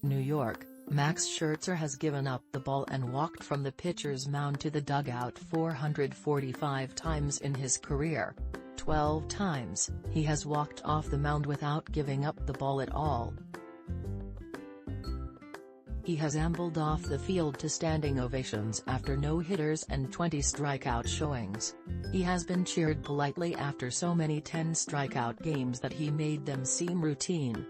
New York, Max Scherzer has given up the ball and walked from the pitcher's mound to the dugout 445 times in his career. 12 times, he has walked off the mound without giving up the ball at all. He has ambled off the field to standing ovations after no-hitters and 20 strikeout showings. He has been cheered politely after so many 10-strikeout games that he made them seem routine.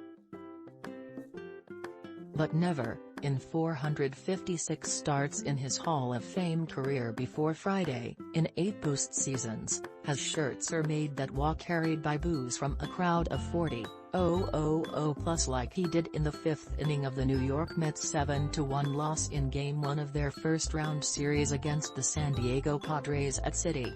But never, in 456 starts in his Hall of Fame career before Friday, in 8 postseasons, has Scherzer made that walk carried by boos from a crowd of 40,000 plus like he did in the 5th inning of the New York Mets' 7-1 loss in Game 1 of their first-round series against the San Diego Padres at Citi.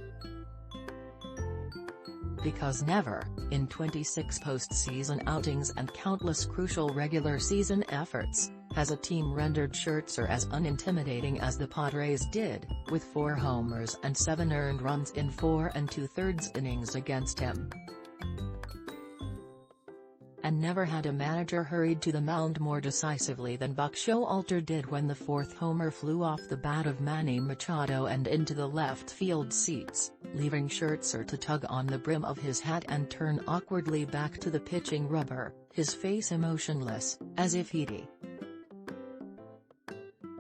Because never, in 26 postseason outings and countless crucial regular season efforts, has a team rendered Scherzer as unintimidating as the Padres did, with 4 homers and 7 earned runs in 4 2/3 innings against him. And never had a manager hurried to the mound more decisively than Buck Showalter did when the 4th homer flew off the bat of Manny Machado and into the left field seats, leaving Scherzer to tug on the brim of his hat and turn awkwardly back to the pitching rubber, his face emotionless, as if he'd.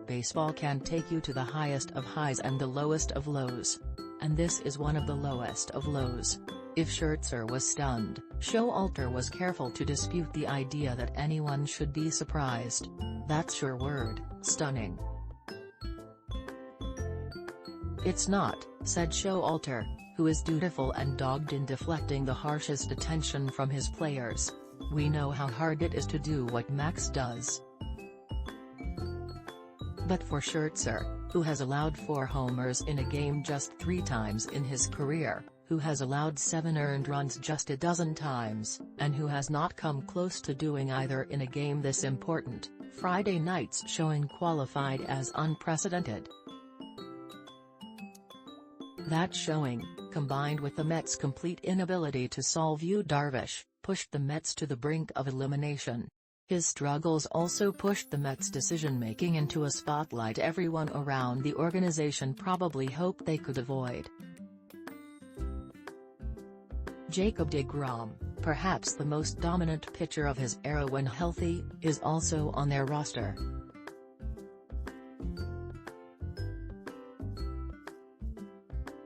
Baseball can take you to the highest of highs and the lowest of lows. And this is one of the lowest of lows. If Scherzer was stunned, Showalter was careful to dispute the idea that anyone should be surprised. That's your word, stunning. It's not, said Showalter, who is dutiful and dogged in deflecting the harshest attention from his players. We know how hard it is to do what Max does. But for Scherzer, who has allowed 4 homers in a game just 3 times in his career, who has allowed 7 earned runs just a dozen times, and who has not come close to doing either in a game this important, Friday night's showing qualified as unprecedented. That showing, combined with the Mets' complete inability to solve Yu Darvish, pushed the Mets to the brink of elimination. His struggles also pushed the Mets' decision-making into a spotlight everyone around the organization probably hoped they could avoid. Jacob deGrom, perhaps the most dominant pitcher of his era when healthy, is also on their roster.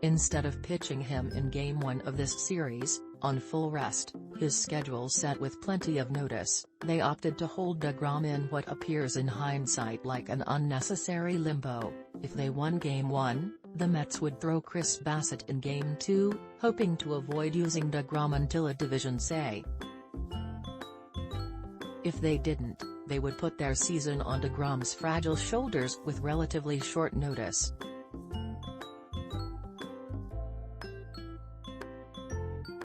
Instead of pitching him in Game 1 of this series, on full rest, his schedule set with plenty of notice, they opted to hold deGrom in what appears in hindsight like an unnecessary limbo. If they won Game 1, the Mets would throw Chris Bassitt in Game 2, hoping to avoid using deGrom until a division say. If they didn't, they would put their season on deGrom's fragile shoulders with relatively short notice.